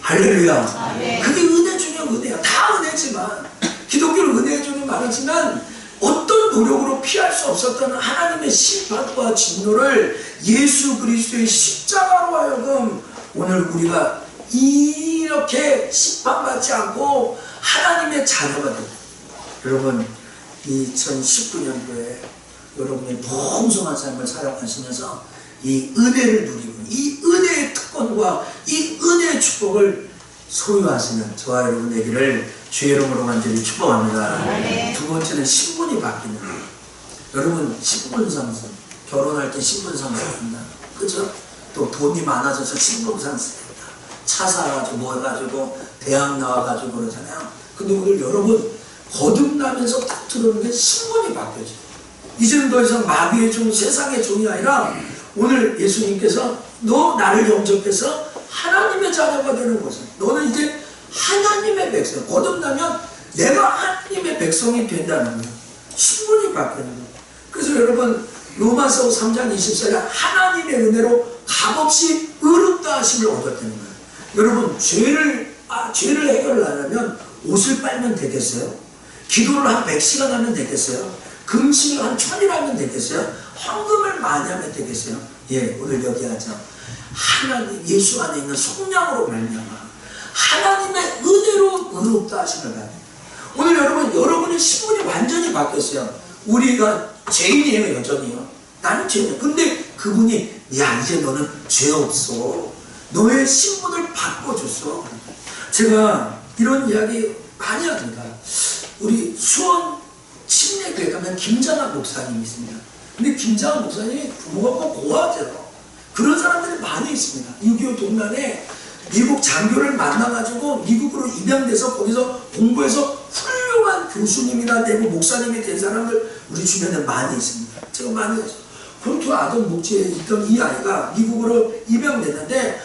할렐루야. 그게 은혜 중에 은혜야. 다 은혜지만 기독교는 은혜 중에 많았지만 어떤 노력으로 피할 수 없었던 하나님의 심판과 진노를 예수 그리스도의 십자가로 하여금 오늘 우리가 이렇게 심판받지 않고 하나님의 자녀가 됩니다. 여러분 2019년도에 여러분이 풍성한 삶을 살아가시면서 이 은혜를 누리고 이 은혜의 특권과 이 은혜의 축복을 소유하시는 저와 여러분 되기를 주의 이름으로 간절히 축복합니다. 두 번째는 신분이 바뀌는 거예요. 여러분 신분 상승, 결혼할 때 신분 상승합니다. 그죠? 또 돈이 많아져서 신봉산 쓰겠다. 차 사가지고 뭐 해가지고 대학 나와가지고 그러잖아요. 근데 오늘 여러분 거듭나면서 딱 들어오는 게 신분이 바뀌어져요. 이제는 더 이상 마귀의 종, 세상의 종이 아니라 오늘 예수님께서 너 나를 영접해서 하나님의 자녀가 되는 것은 너는 이제 하나님의 백성. 거듭나면 내가 하나님의 백성이 된다는 거예요. 신분이 바뀌는 거예요. 그래서 여러분 로마서 3장 24절 하나님의 은혜로 값없이 의롭다 하심을 얻었다는 거예요. 여러분 죄를 해결을 하려면 옷을 빨면 되겠어요? 기도를 한 100시간 하면 되겠어요? 금식을 한 1000일 하면 되겠어요? 헌금을 많이 하면 되겠어요? 예, 오늘 여기 하죠. 하나님 예수 안에 있는 속량으로 말미암아 하나님의 은혜로 의롭다 하심을 받아요. 오늘 여러분의 신분이 완전히 바뀌었어요. 우리가 죄인이에요, 여전히요. 나는 죄인이에요. 근데 그분이 야 이제 너는 죄 없어. 너의 신분을 바꿔줬어. 제가 이런 이야기 많이 합니다. 우리 수원 침례교회 가면 김장한 목사님이 있습니다. 근데 김장한 목사님이 부모가 꼭 고아죠. 그런 사람들이 많이 있습니다. 6.25 동란에 미국 장교를 만나가지고 미국으로 입양돼서 거기서 공부해서 훌륭한 교수님이나 되고 목사님이 된 사람들 우리 주변에 많이 있습니다. 제가 많이 했어요. 본토 아동 목지에 있던 이 아이가 미국으로 입양됐는데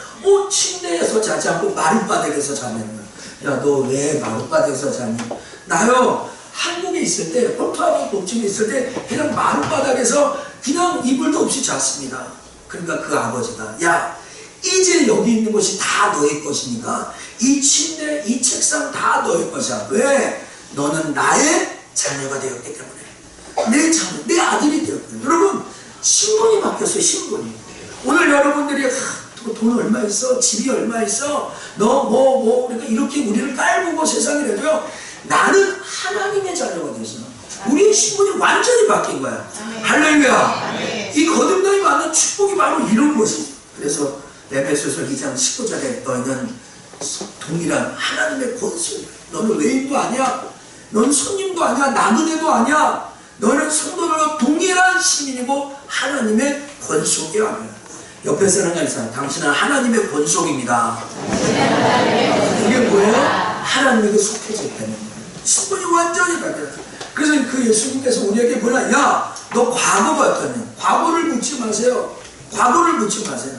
침대에서 자지 않고 마룻바닥에서 자는 거야. 야, 너 왜 마룻바닥에서 자니? 나요 한국에 있을 때 본토 아동 목지에 있을 때 그냥 마룻바닥에서 그냥 이불도 없이 잤습니다. 그러니까 그 아버지가 야 이제 여기 있는 것이 다 너의 것이니까 이 침대, 이 책상 다 너의 것이야. 왜? 너는 나의 자녀가 되었기 때문에. 내 자녀, 내 아들이 되었거든요. 여러분 신분이 바뀌었어요. 신분이. 오늘 여러분들이 돈 얼마 있어? 집이 얼마 있어? 너 그러니까 이렇게 우리를 깔보고 세상이라도요. 나는 하나님의 자녀가 됐어. 우리의 신분이 완전히 바뀐 거야. 할렐루야. 이 거듭남이 받는 축복이 바로 이런 것이죠. 그래서 에베소서 2장 19절에 너희는 동일한 하나님의 권세. 너는 외인도 아니야. 너는 손님도 아니야. 나그네도 아니야. 너는 성도들과 동일한 시민이고 하나님의 권속이 아니야. 옆에 사람과 있어요. 당신은 하나님의 권속입니다. 그게 뭐예요? 하나님에게 속해졌다는 거예요. 신분이 완전히 바뀌었어요. 그래서 그 예수님께서 우리에게 뭐냐? 야, 너 과거가 어떠냐? 과거를 묻지 마세요. 과거를 묻지 마세요.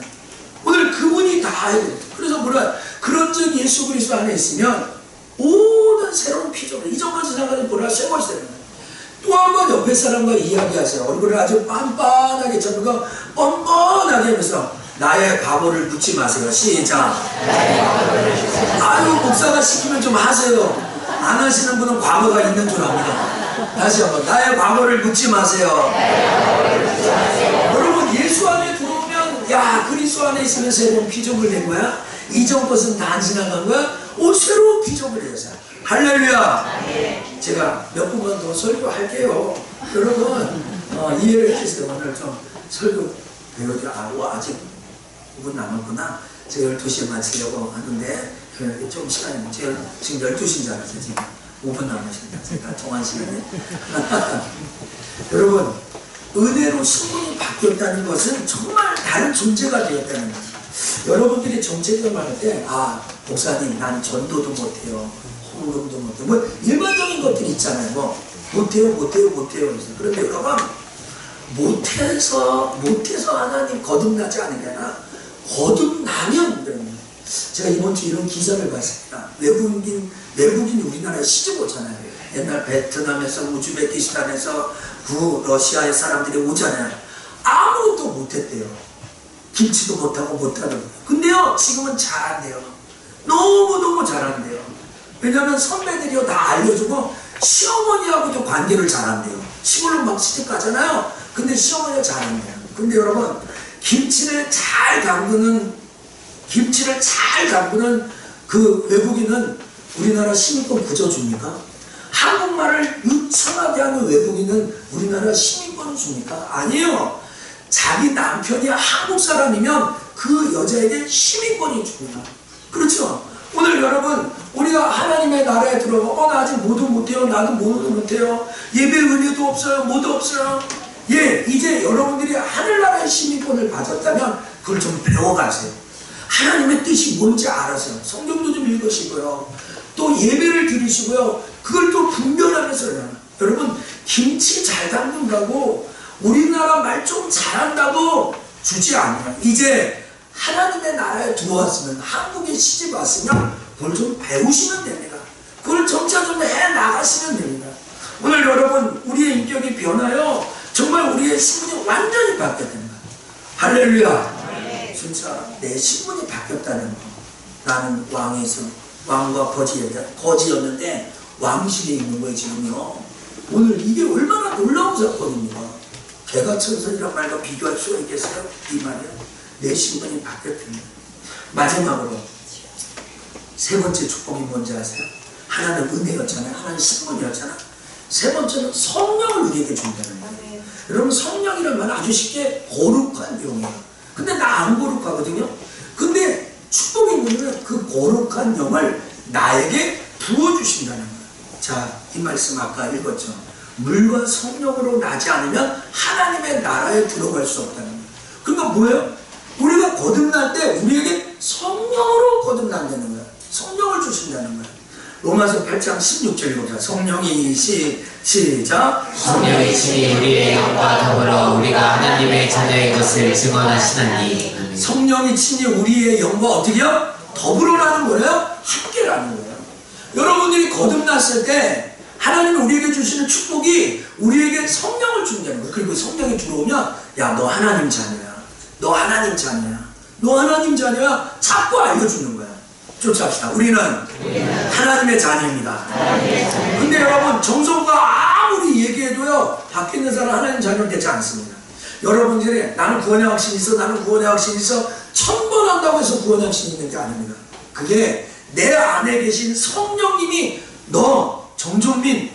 오늘 그분이 다 해야 돼요. 그래서 뭐라 그런즉 예수 그리스도 안에 있으면 모든 새로운 피조물 이전과 세상까지 뭐라 새 것이 되는 거예요. 또 한 번 옆에 사람과 이야기하세요. 얼굴을 아주 빤빤하게 저보고 뻔뻔하게 하면서 나의 과거를 묻지 마세요. 시작. 아유 목사가 시키면 좀 하세요. 안 하시는 분은 과거가 있는 줄 압니다. 다시 한번 나의 과거를 묻지 마세요. 여러분 예수 안에 들어오면 야 그리스도 안에 있으면 새로운 피조물 된 거야. 이전 것은 다 지나간 거야. 새로운 피조물이 됐어요. 할렐루야. 제가 몇 분만 더 설교할게요. 여러분 이해를 해주세요. 오늘 좀 설교 배우들 아직 5분 남았구나. 제가 12시에 마치려고 하는데 좀 시간이 제가 지금 12시인 줄 알았어요. 지금 5분 남으십니다. 제가 정한 시간에 여러분 은혜로 신분이 바뀌었다는 것은 정말 다른 존재가 되었다는 거예요. 여러분들이 정체적으로 말할 때 목사님 난 전도도 못해요. 헌금도 못해요. 뭐 일반적인 것들이 있잖아요. 뭐 못해요. 그런데 여러분 못해서 하나님 거듭나지 않은 게 아니라 거듭나면 그럽니다. 제가 이번 주 이런 기사를 봤습니다. 외국인이 우리나라에 시집 오잖아요. 옛날 베트남에서 우즈베키스탄에서 러시아의 사람들이 오잖아요. 아무것도 못했대요. 김치도 못하고 못하는. 근데요 지금은 잘한대요. 너무너무 잘한대요. 왜냐면 선배들이요 다 알려주고 시어머니하고도 관계를 잘한대요. 시골로 막 시집 가잖아요. 근데 시어머니가 잘한대요. 근데 여러분 김치를 잘 담그는 그 외국인은 우리나라 시민권 부져줍니까? 한국말을 유창하게 하는 외국인은 우리나라 시민권을 줍니까? 아니에요. 자기 남편이 한국 사람이면 그 여자에게 시민권이 줍니다. 그렇죠? 오늘 여러분 우리가 하나님의 나라에 들어가 나 아직 뭐도 못해요. 나도 뭐도 못해요. 예배 은혜도 없어요. 뭐도 없어요. 예, 이제 여러분들이 하늘나라의 시민권을 가졌다면 그걸 좀 배워가세요. 하나님의 뜻이 뭔지 알아서요. 성경도 좀 읽으시고요. 또 예배를 드리시고요. 그걸 또 분별하면서 해요. 여러분, 김치 잘 담근다고 우리나라 말 좀 잘한다고 주지 않아요. 이제 하나님의 나라에 들어왔으면, 한국에 시집 왔으면 그걸 좀 배우시면 됩니다. 그걸 점차 좀 해나가시면 됩니다. 오늘 여러분, 우리의 인격이 변하여 정말 우리의 신분이 완전히 바뀌었답니다. 할렐루야. 진짜 내 신분이 바뀌었다는 거. 나는 왕과 거지였는데 왕실에 있는 거예요 지금요. 오늘 이게 얼마나 놀라운 사건입니다. 개가천선이란 말과 비교할 수가 있겠어요? 이 말이요. 내 신분이 바뀌었답니다. 마지막으로 세 번째 축복이 뭔지 아세요? 하나는 은혜였잖아요. 하나는 신분이었잖아. 세 번째는 성령을 우리에게 준다는 거예요. 여러분, 성령이라는 말은 아주 쉽게 거룩한 영이에요. 근데 나 안 거룩하거든요. 근데 축복이 뭐냐면 그 거룩한 영을 나에게 부어주신다는 거예요. 자, 이 말씀 아까 읽었죠. 물과 성령으로 나지 않으면 하나님의 나라에 들어갈 수 없다는 거예요. 그러니까 뭐예요? 우리가 거듭날 때 우리에게 성령으로 거듭난다는 거예요. 성령을 주신다는 거예요. 로마서 8장 16절 읽어보자. 성령이 시작. 성령이 친히 우리의 영과 더불어 우리가 하나님의 자녀인 것을 증언하시나니. 성령이 친히 우리의 영과 어떻게요? 더불어라는 거예요? 함께라는 거예요. 여러분들이 거듭났을 때 하나님이 우리에게 주시는 축복이 우리에게 성령을 준다는 거예요. 그리고 성령이 들어오면 야, 너 하나님 자녀야. 너 하나님 자녀야. 너 하나님 자녀야. 자꾸 알려주는 거야. 쫓아갑시다. 우리는 하나님의 자녀입니다. 근데 여러분, 정성과 아무리 얘기해도요, 밖에 있는 사람 하나님 자녀는 되지 않습니다. 여러분들이 나는 구원의 확신이 있어, 나는 구원의 확신이 있어, 1000번 한다고 해서 구원의 확신이 있는 게 아닙니다. 그게 내 안에 계신 성령님이 너 정종민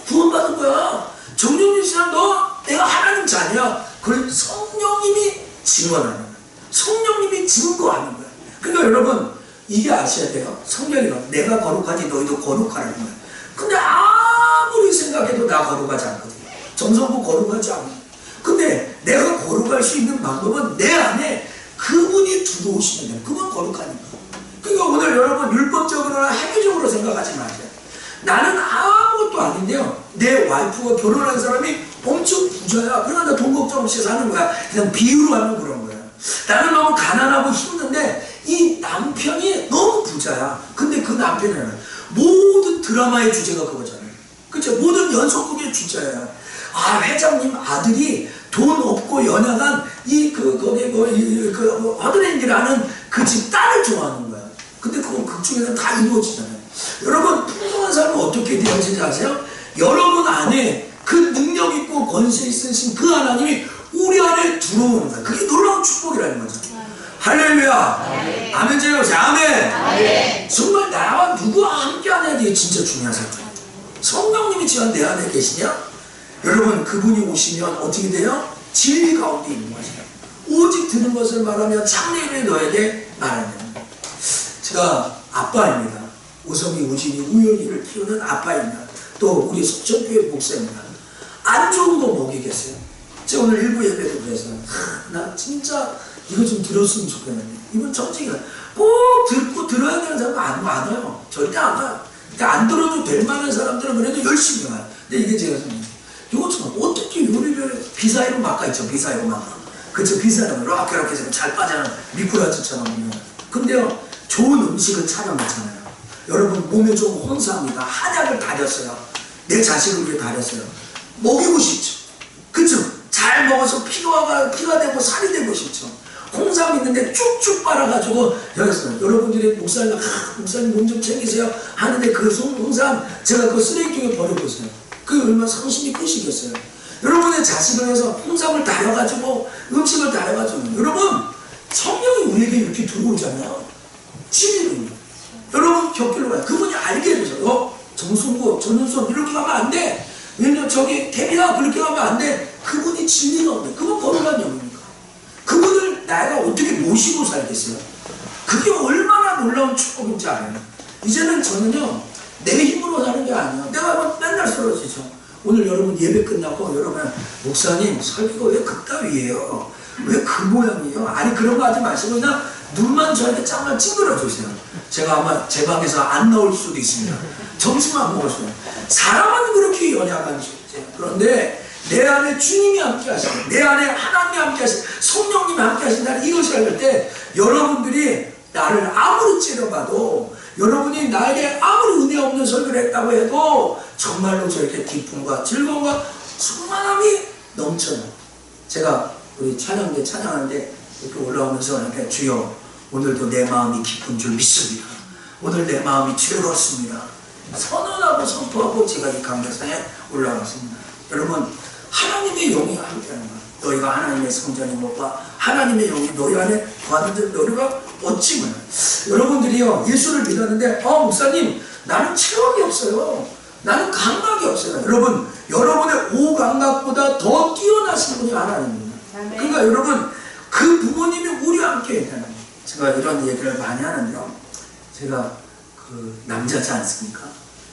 구원받은 거야. 정종민 씨랑 너 내가 하나님 자녀야. 그걸 성령님이 증언하는 거야. 성령님이 증거하는 거야. 그러니까 여러분, 이게 아셔야 돼요. 성경이요. 내가 거룩하니 너희도 거룩하라는 거예요. 근데 아무리 생각해도 나 거룩하지 않거든요. 정성도 거룩하지 않아요. 근데 내가 거룩할 수 있는 방법은 내 안에 그분이 들어오시면 돼요. 그건 거룩하니까. 그러니까 오늘 여러분, 율법적으로나 행위적으로 생각하지 마세요. 나는 아무것도 아닌데요. 내 와이프가 결혼한 사람이 엄청 부자야. 그러나 나 돈 걱정 없이 사는 거야. 그냥 비유로 하면 그런 거야. 나는 너무 가난하고 힘든데 이 남편이 너무 부자야. 근데 그 남편은 모든 드라마의 주제가 그거잖아요. 그쵸? 모든 연속극의 주제야. 아, 회장님 아들이 돈 없고 연약한 허드렛이라는 그 집 딸을 좋아하는 거야. 근데 그건 극 중에서는 다 이루어지잖아요. 여러분, 풍성한 삶은 어떻게 되어지는지 아세요? 여러분 안에 그 능력 있고 권세 있으신 그 하나님이 우리 안에 들어오는 거야. 그게 놀라운 축복이라는 거죠. 할렐루야. 아멘. 제가 아멘. 정말 나와 누구와 함께 하느냐, 이게 진짜 중요한 사건이에요. 성령님이 지금 내 안에 계시냐? 여러분, 그분이 오시면 어떻게 돼요? 진리 가운데 있는 것이에요. 오직 들은 것을 말하며 장래일에 너에게 말하는. 제가 아빠입니다. 우성이, 우진이, 우연이를 키우는 아빠입니다. 또 우리 속전교회 목사입니다. 안 좋은 거 먹이겠어요? 제가 오늘 일부 예배도 그래서 나 진짜 이거 좀 들었으면 좋겠는데, 이번 정책이가 꼭 듣고 들어야 되는 사람은 안 와요. 절대 안 와요. 그러니까 안 들어도 될 만한 사람들은 그래도 열심히 와요. 근데 이게 제가 좀 이것처럼 어떻게 요리를 비사이로 막가 있죠. 비사이로 막아. 그쵸. 비사이로 이렇게 잘 빠져나가는 미꾸라지처럼. 근데요, 좋은 음식을 찾아먹잖아요. 여러분, 몸에 좀 홍사합니다. 한약을 다렸어요. 내 자식을 위해 다렸어요. 먹이고 싶죠. 그쵸? 잘 먹어서 피가 되고 살이 되고 싶죠. 홍삼 있는데 쭉쭉 빨아가지고 여기서 여러분들이 목사님 몸 좀 챙기세요 하는데 그 홍삼 제가 그 쓰레기통에 버려보세요. 그게 얼마나 상심이 크시겠어요. 여러분의 자식을 위해서 홍삼을 달여가지고 음식을 달여가지고, 여러분 성령이 우리에게 이렇게 들어오잖아요. 진리로. 여러분 곁길로 가요. 그분이 알게 되죠. 정순구, 전윤선 이렇게 가면 안 돼. 왜냐면 저기 태비야 그렇게 가면 안 돼. 그분이 진리가 없네. 그분 거룩한 영입니까? 그분을 내가 어떻게 모시고 살겠어요? 그게 얼마나 놀라운 축복인지 알아요. 이제는 저는요, 내 힘으로 사는 게 아니에요. 내가 맨날 쓰러지죠. 오늘 여러분 예배 끝나고 여러분, 목사님 설교가 왜 그따위예요? 왜 그 모양이에요? 아니 그런 거 하지 마시고 그냥 눈만 저한테 짱만 찡그려 주세요. 제가 아마 제 방에서 안 나올 수도 있습니다. 점심 안 먹었어요. 사람은 그렇게 연약한 존재. 그런데 내 안에 주님이 함께 하시고 내 안에 하나님이 함께 하시고 성령님이 함께 하신다는 이것을 알 때 여러분들이 나를 아무리 찌려봐도 여러분이 나에게 아무리 은혜 없는 설교를 했다고 해도 정말로 저렇게 기쁨과 즐거움과 충만함이 넘쳐요. 제가 우리 찬양대 찬양하는데 이렇게 올라오면서 이렇게 주여 오늘도 내 마음이 기쁜 줄 믿습니다. 오늘 내 마음이 즐거웠습니다. 선언하고 선포하고 제가 이 강대상에 올라갔습니다. 여러분 하나님의 영이 함께하는 거예요. 너희가 하나님의 성전인 것과 하나님의 영이 너희 안에 거하는 너희가 어찌면 여러분들이요 예수를 믿었는데 목사님 나는 체력이 없어요. 나는 감각이 없어요. 여러분 여러분의 오감각보다 더 뛰어나신 분이 하나님입니다. 그러니까 여러분 그 부모님이 우리와 함께 있다는 거예요. 제가 이런 얘기를 많이 하는데요. 제가 그 남자지 않습니까?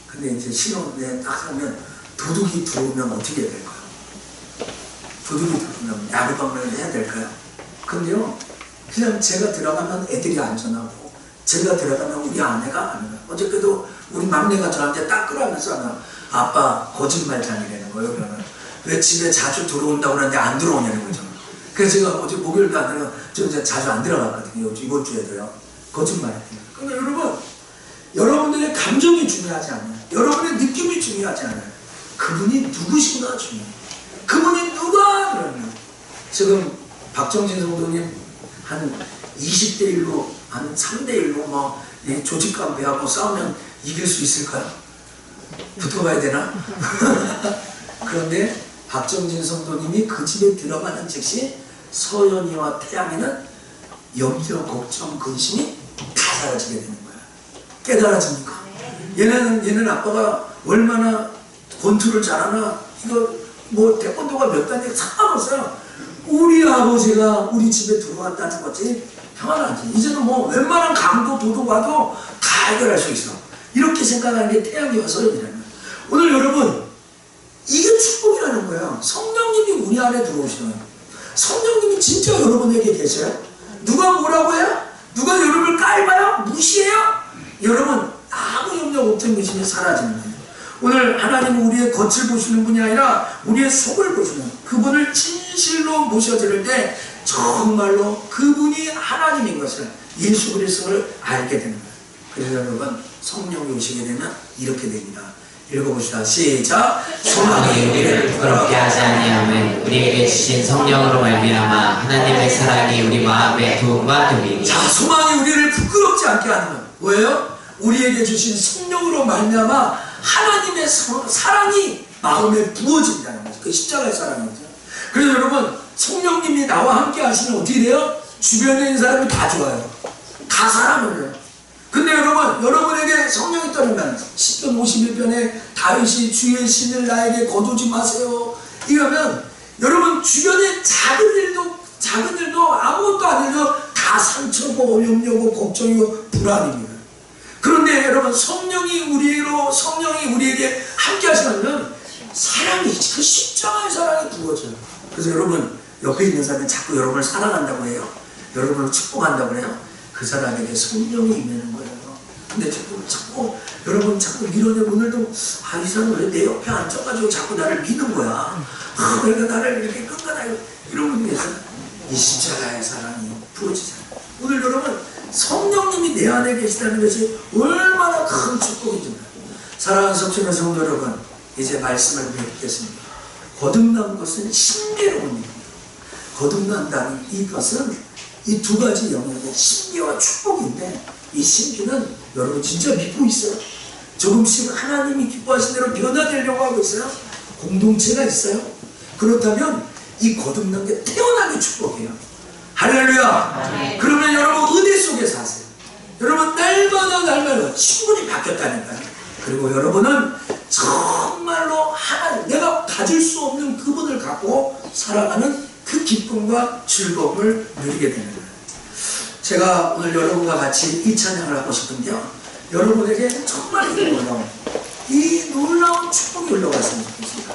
근데 이제 신혼에 딱 하면 도둑이 들어오면 어떻게 해야 될까요? 도둑이 들어오면 야구방을 해야 될까요? 근데요 그냥 제가 들어가면 애들이 안전하고 제가 들어가면 우리 아내가 안전하고 어저께도 우리 막내가 저한테 딱 끌어안면서 아빠 거짓말장이라는 거예요. 그러면 왜 집에 자주 들어온다고 그러는데 안 들어오냐는 거죠. 그래서 제가 어제 목요일도 안 들어가 저 이제 자주 안 들어갔거든요. 이번 주에도요. 거짓말했어요. 그러니까 여러분 여러분들의 감정이 중요하지 않아요. 여러분의 느낌이 중요하지 않아요. 그분이 누구신가 중요해요. 그분이 누가 그러면 지금 박정진 성도님 한 20대 1로 한 3대 1로 뭐 조직간배하고 싸우면 이길 수 있을까요? 붙어봐야 되나? 그런데 박정진 성도님이 그 집에 들어가는 즉시 서연이와 태양이는 염려, 걱정, 근심이 다 사라지게 되는 거야. 깨달아집니까? 얘는 아빠가 얼마나 권투를 잘하나 이거 뭐 태권도가 몇 단계 상관없어요. 우리 아버지가 우리 집에 들어왔다는 거지 평안하지. 이제는 뭐 웬만한 강도 도둑 와도 다 해결할 수 있어. 이렇게 생각하는 게 태양이와 서연이라는 거예요. 오늘 여러분 이게 축복이라는 거예요. 성령님이 우리 안에 들어오시는 거예요. 성령님이 진짜 여러분에게 계셔요. 누가 뭐라고 해요? 누가 여러분을 깔봐요? 무시해요? 여러분 아무 염려 없던 것이 사라지는 거예요. 오늘 하나님은 우리의 겉을 보시는 분이 아니라 우리의 속을 보시는 그분을 진실로 모셔드릴 때 정말로 그분이 하나님인 것을 예수 그리스도를 알게 되는 거예요. 그래서 여러분 성령이 오시게 되면 이렇게 됩니다. 읽어봅시다. 시작. 소망이 우리를 부끄럽게 하지 아니하면 우리에게 주신 성령으로 말미암아 하나님의 사랑이 우리 마음에 도움과 됨이니. 자, 소망이 우리를 부끄럽지 않게 하는 거예요. 뭐예요? 우리에게 주신 성령으로 말미암아 하나님의 사랑이 마음에 부어진다는 거죠. 그 십자가의 사랑이죠. 그래서 여러분 성령님이 나와 함께 하시면 어떻게 돼요? 주변에 있는 사람이 다 좋아요. 다 사랑을 해요. 근데 여러분 여러분에게 성령이 떠나면 10편 51편에 다윗이 주의 신을 나에게 거두지 마세요 이러면 여러분 주변에 작은 일도 아무것도 아니어도 다 상처고 염려고 걱정이고 불안입니다. 그런데 여러분 성령이 우리에게 함께 하시면 사랑이 그 십자가의 사랑이 부어져요. 그래서 여러분 옆에 있는 사람이 자꾸 여러분을 사랑한다고 해요. 여러분을 축복한다고 해요. 그 사람에게 성령이 임하는 거예요. 근데 자꾸 여러분 자꾸 밀어내고 오늘도 이 사람 왜 내 옆에 앉아가지고 자꾸 나를 미는 거야. 그러니까 나를 이렇게 끈끈하게 이런 분이 계세요. 이 십자가의 사랑이 부어지잖아요. 오늘 여러분 성령님이 내 안에 계시다는 것이 얼마나 큰 축복인지. 사랑하는 성춘의 성도 여러분 이제 말씀을 뵙겠습니다. 거듭난 것은 신비로운 일입니다. 거듭난다는 이것은 이 두 가지 영역의 신비와 축복인데 이 신비는 여러분 진짜 믿고 있어요? 조금씩 하나님이 기뻐하신 대로 변화되려고 하고 있어요? 공동체가 있어요? 그렇다면 이 거듭난 게 태어나는 축복이에요. 할렐루야. 그러면 여러분 은혜 속에 사세요. 여러분 날마다 신분이 바뀌었다니까요. 그리고 여러분은 정말로 하나님 내가 가질 수 없는 그분을 갖고 살아가는 그 기쁨과 즐거움을 누리게 되는 거예요. 제가 오늘 여러분과 같이 이 찬양을 하고 싶은데요. 여러분에게 정말 이 놀라운 축복이 올라갔으면 좋겠습니다.